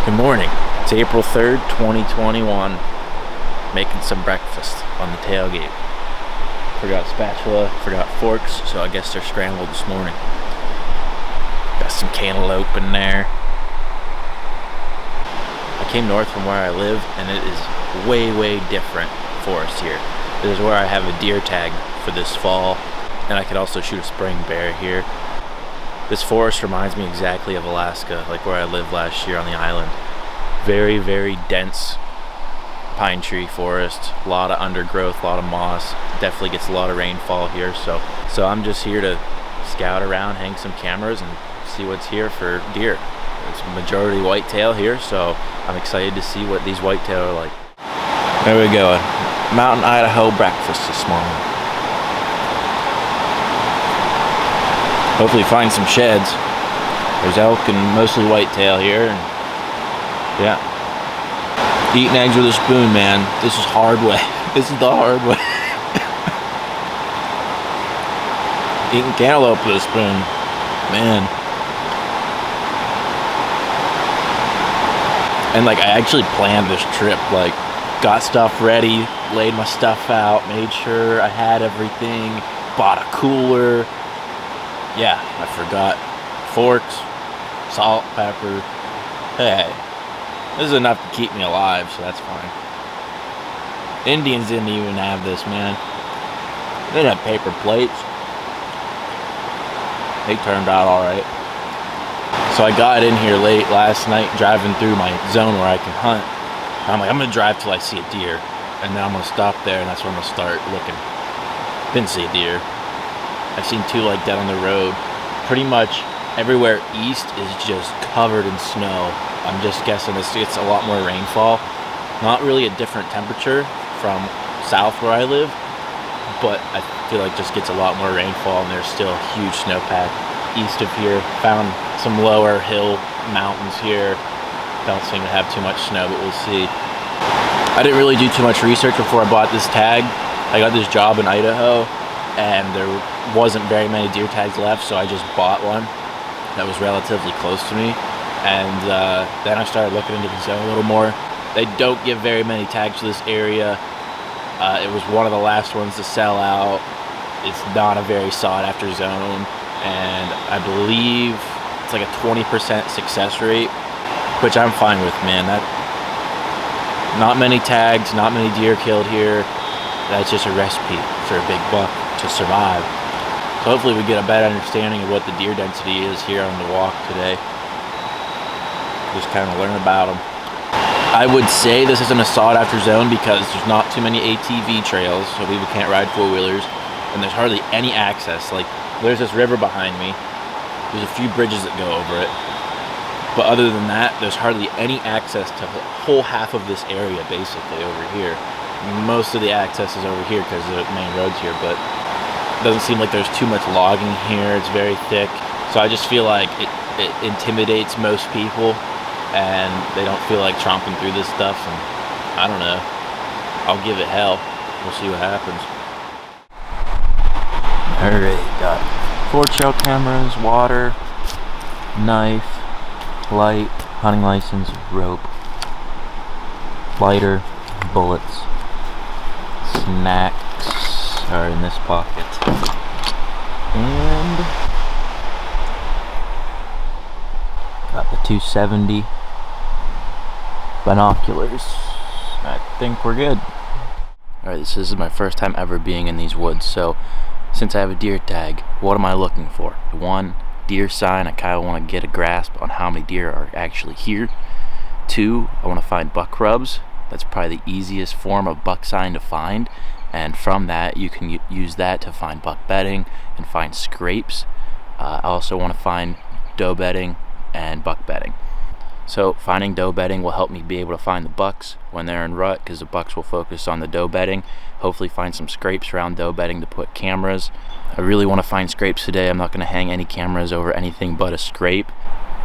Good morning. It's April 3rd, 2021. Making some breakfast on the tailgate. Forgot spatula, forgot forks, so I guess they're scrambled this morning. Got some cantaloupe in there. I came north from where I live, and it is way different forest here. This is where I have a deer tag for this fall, and I could also shoot a spring bear here. This forest reminds me exactly of Alaska, like where I lived last year on the island. Very dense pine tree forest, a lot of undergrowth, a lot of moss. Definitely gets a lot of rainfall here, so I'm just here to scout around, hang some cameras, and see what's here for deer. It's majority whitetail here, so I'm excited to see what these whitetail are like. There we go, Mountain Idaho breakfast this morning. Hopefully find some sheds. There's elk and mostly whitetail here, and yeah. Eating eggs with a spoon, man. This is Hardway. This is the hard way. Eating cantaloupe with a spoon, man. And like, I actually planned this trip, like got stuff ready, laid my stuff out, made sure I had everything, bought a cooler. Yeah, I forgot forks, salt, pepper. Hey, this is enough to keep me alive, so that's fine. Indians didn't even have this, man. They didn't have paper plates. They turned out alright. So I got in here late last night, driving through my zone where I can hunt. I'm like, I'm gonna drive till I see a deer, and then I'm gonna stop there, and that's where I'm gonna start looking. Didn't see a deer. I've seen two like dead on the road. Pretty much everywhere east is just covered in snow. I'm just guessing this gets a lot more rainfall. Not really a different temperature from south where I live, but I feel like just gets a lot more rainfall, and there's still a huge snowpack east of here. Found some lower hill mountains here. Don't seem to have too much snow, but we'll see. I didn't really do too much research before I bought this tag. I got this job in Idaho, and there wasn't very many deer tags left, so I just bought one that was relatively close to me. And then I started looking into the zone a little more. They don't give very many tags to this area. It was one of the last ones to sell out. It's not a very sought after zone, and I believe it's like a 20% success rate, which I'm fine with, man. That not many tags, not many deer killed here. That's just a recipe for a big buck to survive. So hopefully we get a better understanding of what the deer density is here on the walk today. Just kind of learn about them. I would say this isn't a sought after zone because there's not too many ATV trails, so people can't ride four-wheelers, and there's hardly any access. Like, there's this river behind me. There's a few bridges that go over it. But other than that, there's hardly any access to the whole half of this area, basically, over here. Most of the access is over here because the main road's here, but it doesn't seem like there's too much logging here. It's very thick, so I just feel like it intimidates most people, and they don't feel like tromping through this stuff. And I don't know, I'll give it hell. We'll see what happens. Alright, got 4 trail cameras, water, knife, light, hunting license, rope, lighter, bullets. Snacks are in this pocket, and got the 270 binoculars. I think we're good. Alright, this is my first time ever being in these woods, so since I have a deer tag, what am I looking for? One, deer sign. I kind of want to get a grasp on how many deer are actually here. 2, I want to find buck rubs. That's probably the easiest form of buck sign to find, and from that you can use that to find buck bedding and find scrapes. I also want to find doe bedding and buck bedding. So finding doe bedding will help me be able to find the bucks when they're in rut, because the bucks will focus on the doe bedding. Hopefully find some scrapes around doe bedding to put cameras. I really want to find scrapes today. I'm not going to hang any cameras over anything but a scrape.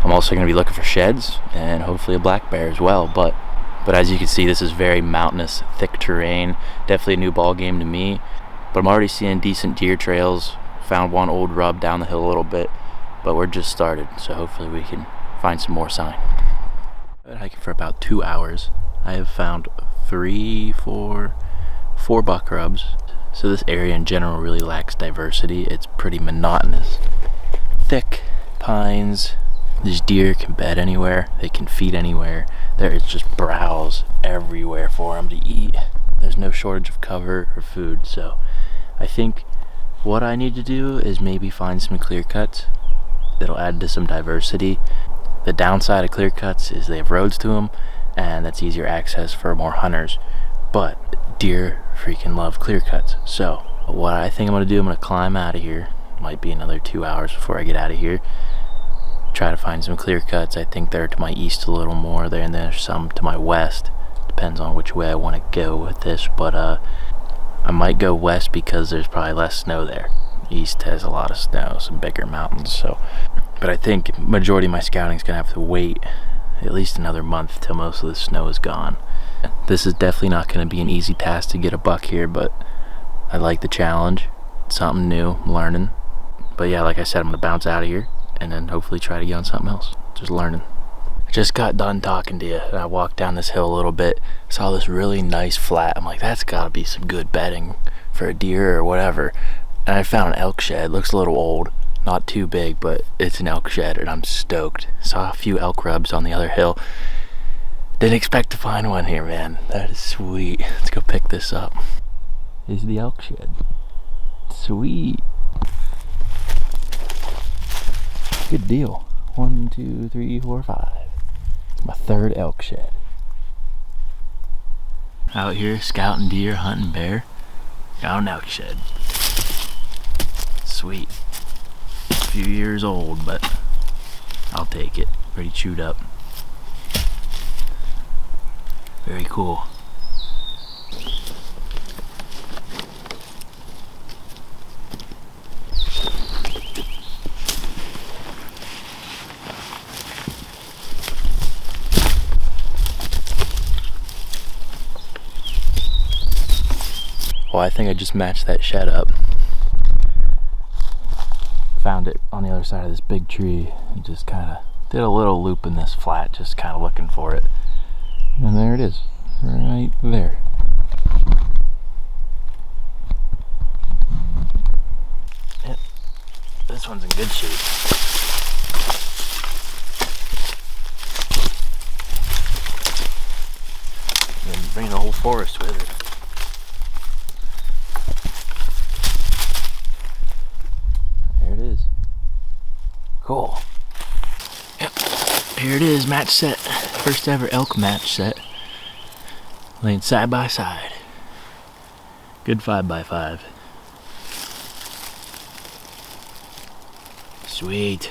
I'm also going to be looking for sheds and hopefully a black bear as well, but as you can see, this is very mountainous, thick terrain. Definitely a new ball game to me, but I'm already seeing decent deer trails. Found one old rub down the hill a little bit, but we're just started, so hopefully we can find some more sign. I've been hiking for about 2 hours. I have found four buck rubs. So this area in general really lacks diversity. It's pretty monotonous. Thick pines. These deer can bed anywhere. They can feed anywhere. There is just browse everywhere for them to eat. There's no shortage of cover or food. So I think what I need to do is maybe find some clear cuts that'll add to some diversity. The downside of clear cuts is they have roads to them, and that's easier access for more hunters. But deer freaking love clear cuts. So what I think I'm gonna do, I'm gonna climb out of here. Might be another 2 hours before I get out of here. Try to find some clear cuts. I think they're to my east a little more there, and there's some to my west. Depends on which way I want to go with this, but I might go west because there's probably less snow there. East has a lot of snow, some bigger mountains. So, but I think majority of my scouting is gonna have to wait at least another month till most of the snow is gone. This is definitely not going to be an easy task to get a buck here, but I like the challenge. It's something new, I'm learning. But yeah, like I said, I'm gonna bounce out of here and then hopefully try to get on something else. Just learning. I just got done talking to you, and I walked down this hill a little bit, saw this really nice flat. I'm like, that's gotta be some good bedding for a deer or whatever. And I found an elk shed. Looks a little old, not too big, but it's an elk shed, and I'm stoked. Saw a few elk rubs on the other hill. Didn't expect to find one here, man. That is sweet. Let's go pick this up. Here's the elk shed. Sweet. Good deal. 1, 2, 3, 4, 5. My third elk shed. Out here scouting deer, hunting bear. Got an elk shed. Sweet. A few years old, but I'll take it. Pretty chewed up. Very cool. Well, I think I just matched that shed up. Found it on the other side of this big tree and just kind of did a little loop in this flat, just kind of looking for it. And there it is, right there. Yep. This one's in good shape. And bring the whole forest with it. Cool. Yep. Here it is, match set. First ever elk match set. Laying side by side. Good 5x5. Sweet.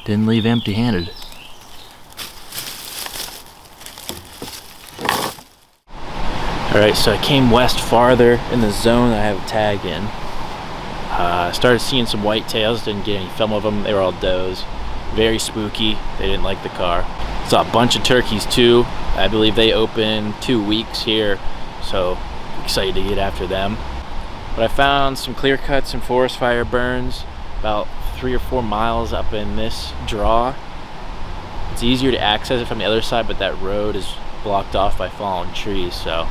Didn't leave empty-handed. Alright, so I came west farther in the zone that I have a tag in. I started seeing some whitetails, didn't get any film of them, they were all does. Very spooky, they didn't like the car. Saw a bunch of turkeys too. I believe they open 2 weeks here, so excited to get after them. But I found some clear cuts and forest fire burns about 3 or 4 miles up in this draw. It's easier to access it from the other side, but that road is blocked off by fallen trees, so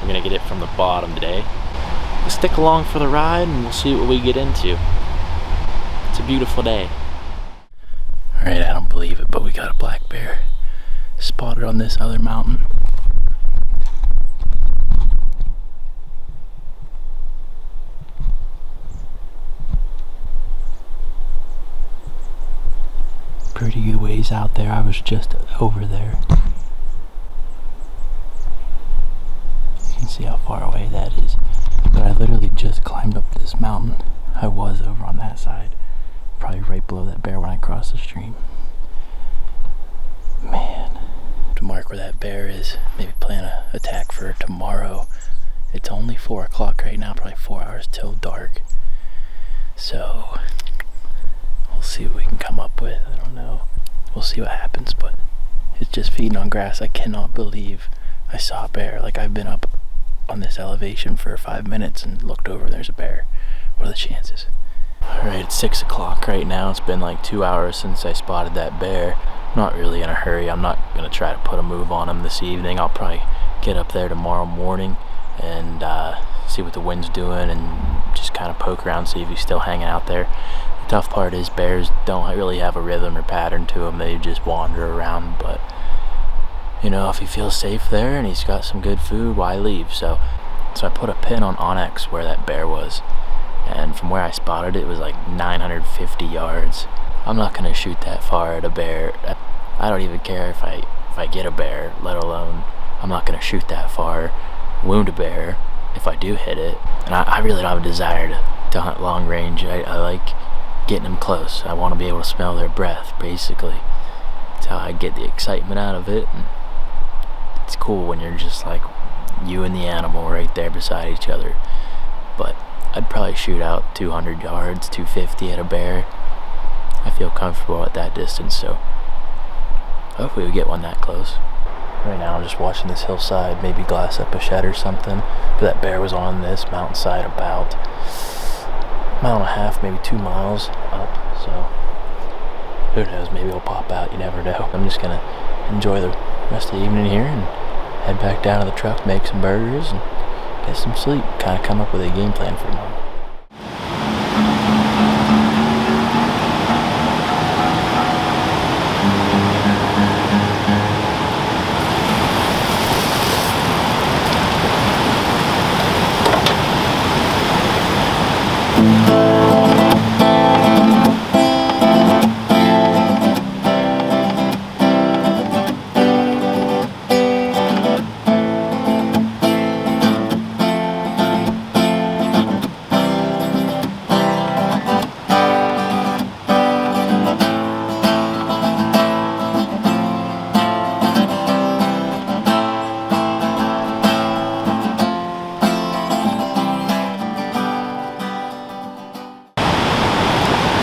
we're gonna get it from the bottom today. Stick along for the ride and we'll see what we get into. It's a beautiful day. Alright, I don't believe it, but we got a black bear spotted on this other mountain. Pretty good ways out there. I was just over there. You can see how far away that is. But I literally just climbed up this mountain. I was over on that side. Probably right below that bear when I crossed the stream. Man. To mark where that bear is. Maybe plan an attack for tomorrow. It's only 4 o'clock right now. Probably 4 hours till dark. So, we'll see what we can come up with. I don't know. We'll see what happens, but it's just feeding on grass. I cannot believe I saw a bear. Like, I've been up on this elevation for 5 minutes and looked over and there's a bear. What are the chances? Alright, it's 6 o'clock right now. It's been like 2 hours since I spotted that bear. I'm not really in a hurry. I'm not going to try to put a move on him this evening. I'll probably get up there tomorrow morning and see what the wind's doing and just kind of poke around, see if he's still hanging out there. The tough part is bears don't really have a rhythm or pattern to them. They just wander around, but you know, if he feels safe there and he's got some good food, why leave? So I put a pin on Onyx where that bear was, and from where I spotted it was like 950 yards. I'm not gonna shoot that far at a bear. I don't even care if I get a bear, let alone I'm not gonna shoot that far, wound a bear if I do hit it. And I really don't have a desire to hunt long range. I like getting them close. I want to be able to smell their breath, basically. That's how I get the excitement out of it. And it's cool when you're just like you and the animal right there beside each other. But I'd probably shoot out 200 yards, 250 at a bear. I feel comfortable at that distance, so hopefully we get one that close. Right now I'm just watching this hillside, maybe glass up a shed or something. But that bear was on this mountainside about a mile and a half, maybe 2 miles up. So who knows, maybe it'll pop out, you never know. I'm just gonna enjoy the rest of the evening here and head back down to the truck, make some burgers and get some sleep. Kind of come up with a game plan for tomorrow.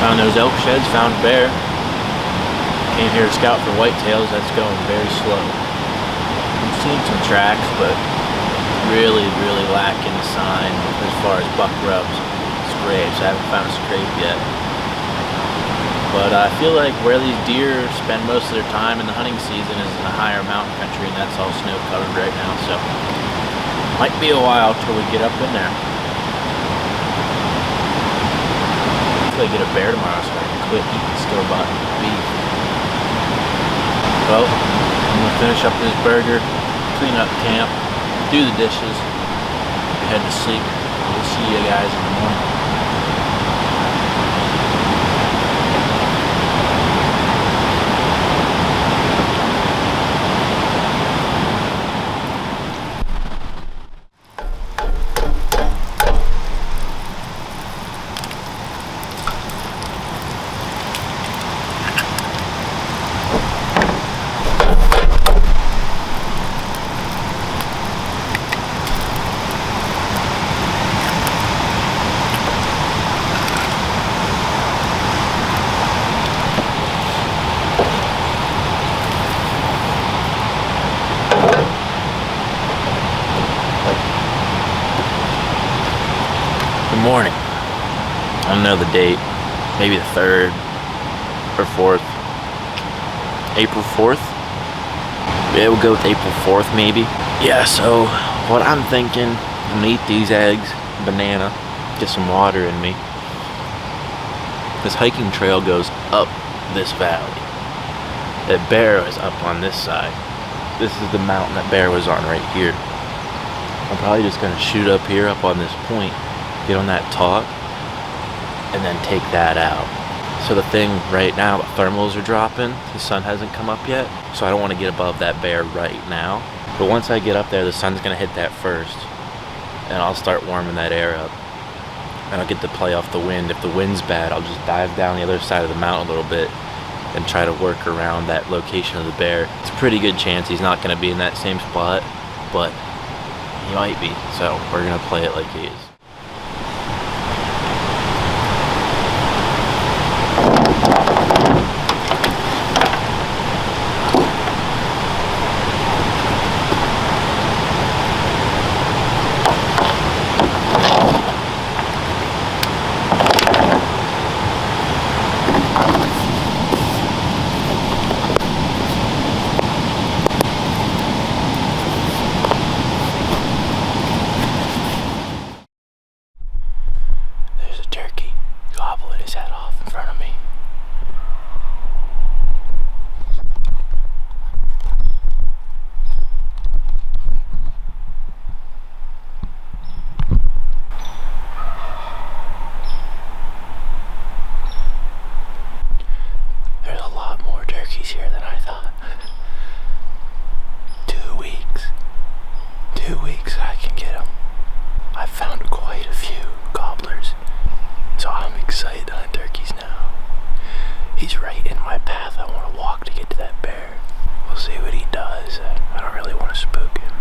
Found those elk sheds, found a bear. Came here to scout for whitetails. That's going very slow. I've seen some tracks, but really lacking a sign as far as buck rubs, scrapes. I haven't found a scrape yet. But I feel like where these deer spend most of their time in the hunting season is in the higher mountain country, and that's all snow covered right now. So might be a while till we get up in there. I get a bear tomorrow so I can quit eating store-bought beef. Well, I'm gonna finish up this burger, clean up camp, do the dishes, head to sleep. We'll see you guys in the morning. Morning. I don't know the date. Maybe the 3rd or 4th. April 4th? Yeah, we'll go with April 4th maybe. Yeah, so what I'm thinking, I'm gonna eat these eggs, banana, get some water in me. This hiking trail goes up this valley. That bear is up on this side. This is the mountain that bear was on right here. I'm probably just gonna shoot up here, up on this point, get on that top, and then take that out. So the thing right now, the thermals are dropping, the sun hasn't come up yet, so I don't want to get above that bear right now. But once I get up there, the sun's gonna hit that first, and I'll start warming that air up. And I'll get to play off the wind. If the wind's bad, I'll just dive down the other side of the mountain a little bit and try to work around that location of the bear. It's a pretty good chance he's not gonna be in that same spot, but he might be, so we're gonna play it like he is. turkeys here than I thought. 2 weeks. 2 weeks I can get them. I've found quite a few gobblers, so I'm excited to hunt turkeys now. He's right in my path. I want to walk to get to that bear. We'll see what he does. I don't really want to spook him.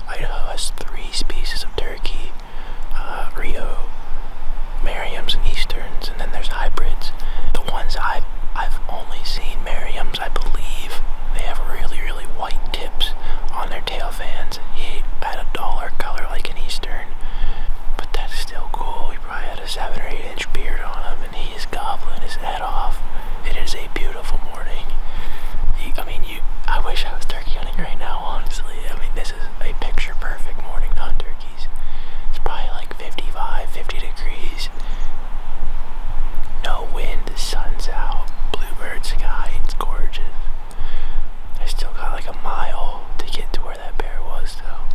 Idaho has 3 species of turkey, Rio, Merriam's, and Easterns, and then there's hybrids. The ones I've only seen Merriam's, I believe. They have really, really white tips on their tail fans. He had a dollar color like an Eastern, but that's still cool. He probably had a 7 or 8 inch beard on him, and he is gobbling his head off. It is a beautiful morning. I wish I was turkey hunting right now, honestly. This is a picture-perfect morning to hunt turkeys. It's probably like 55, 50 degrees. No wind, the sun's out, bluebird sky, it's gorgeous. I still got like a mile to get to where that bear was, though.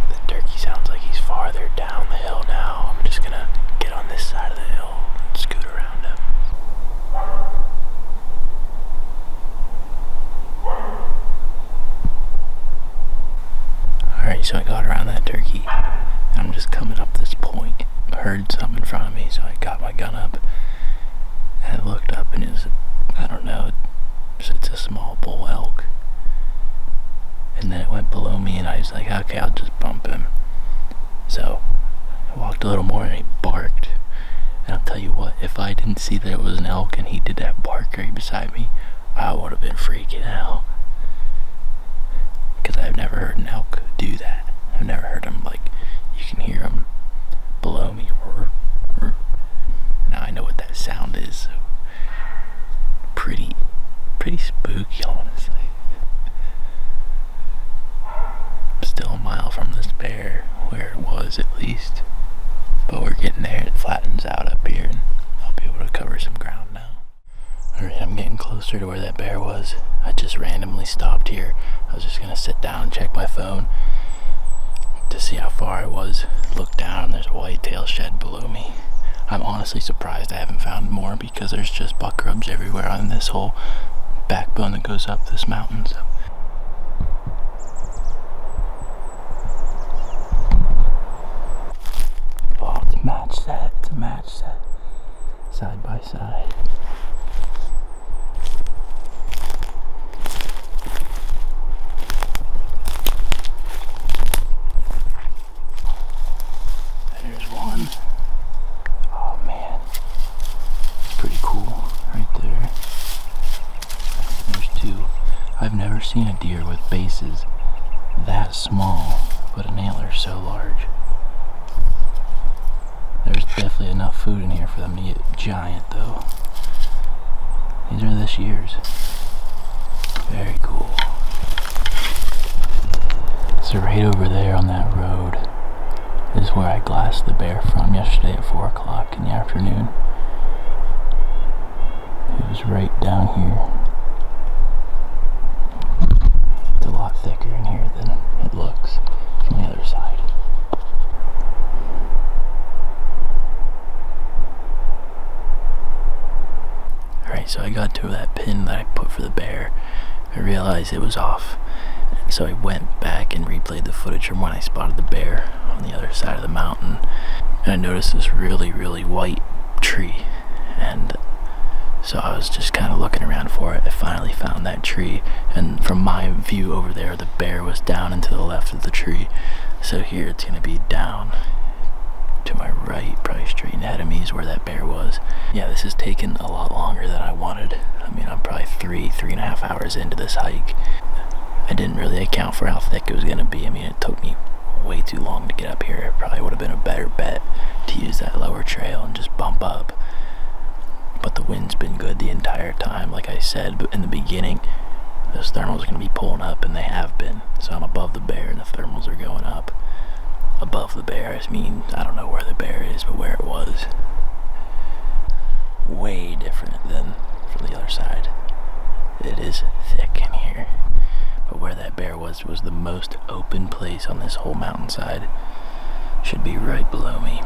The turkey sounds like he's farther down the hill now. I'm just gonna get on this side of the hill and scoot around him. Alright, so I got around that turkey, and I'm just coming up this point. I heard something in front of me, so I got my gun up, and I looked up, and it was, I don't know, it's a small bull elk. And then it went below me, and I was like, okay, I'll just bump him. So, I walked a little more, and he barked. And I'll tell you what, if I didn't see that it was an elk, and he did that bark right beside me, I would have been freaking out. Because I've never heard an elk do that. I've never heard him, you can hear him below me. Now I know what that sound is. So pretty spooky, honestly. I'm still a mile from this bear, where it was at least. But we're getting there. It flattens out up here, and I'll be able to cover some ground now. Alright, I'm getting closer to where that bear was. I just randomly stopped here. I was just gonna sit down and check my phone to see how far I was. Look down, and there's a whitetail shed below me. I'm honestly surprised I haven't found more, because there's just buck rubs everywhere on this whole backbone that goes up this mountain. So. Oh, it's a match set. It's a match set. Side by side. There's one. Oh man. It's pretty cool right there. There's 2. I've never seen a deer with bases that small, but an antler so large. There's definitely enough food in here for them to get giant, though. These are this year's. Very cool. So right over there on that road is where I glassed the bear from yesterday at 4 o'clock in the afternoon. It was right down here. It's a lot thicker in here than it looks from the other side. Alright, so I got to that pin that I put for the bear. I realized it was off. So I went back and replayed the footage from when I spotted the bear on the other side of the mountain. And I noticed this really, really white tree. And So I was just kind of looking around for it. I finally found that tree, and from my view over there, the bear was down and to the left of the tree. So here it's gonna be down to my right, probably straight ahead of me is where that bear was. Yeah, this has taken a lot longer than I wanted. I mean, I'm probably three and a half hours into this hike. I didn't really account for how thick it was gonna be. I mean, it took me way too long to get up here. It probably would have been a better bet to use that lower trail and just bump up. But the wind's been good the entire time. Like I said in the beginning, those thermals are gonna be pulling up, and they have been. So I'm above the bear and the thermals are going up. Above the bear, I mean, I don't know where the bear is, but where it was. Way different than from the other side. It is thick in here. But where that bear was the most open place on this whole mountainside. Should be right below me.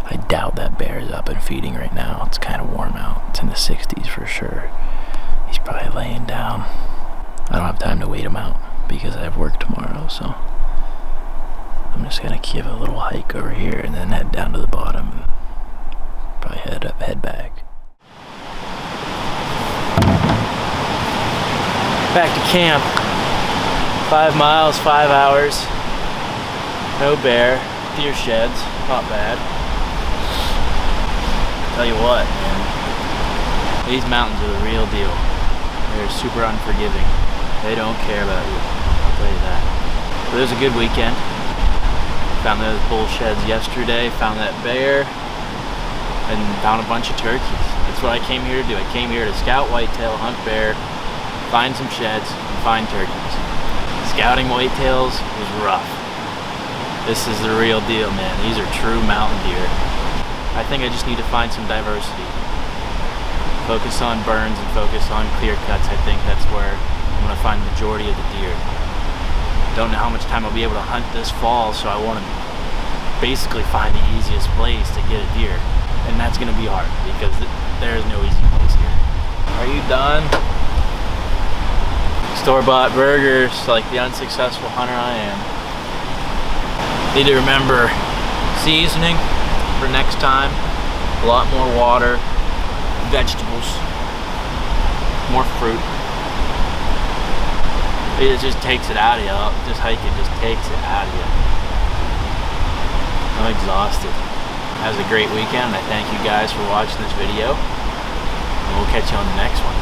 I doubt that bear is up and feeding right now. It's kind of warm out. It's in the 60s for sure. He's probably laying down. I don't have time to wait him out because I have work tomorrow, so I'm just gonna give a little hike over here and then head down to the bottom and probably head back. Back to camp. 5 miles, 5 hours. No bear. Deer sheds. Not bad. Tell you what, man. These mountains are the real deal. They're super unforgiving. They don't care about you. I'll tell you that. But it was a good weekend. Found those bull sheds yesterday, found that bear, and found a bunch of turkeys. That's what I came here to do. I came here to scout whitetail, hunt bear, find some sheds, and find turkeys. Scouting whitetails was rough. This is the real deal, man. These are true mountain deer. I think I just need to find some diversity. Focus on burns and focus on clear cuts. I think that's where I'm gonna find the majority of the deer. Don't know how much time I'll be able to hunt this fall, so I want to basically find the easiest place to get a deer, and that's going to be hard because there is no easy place here. Are you done? Store-bought burgers like the unsuccessful hunter I am. Need to remember seasoning for next time, a lot more water, vegetables, more fruit. It just takes it out of you. This hiking just takes it out of you. I'm exhausted. That was a great weekend. I thank you guys for watching this video. And we'll catch you on the next one.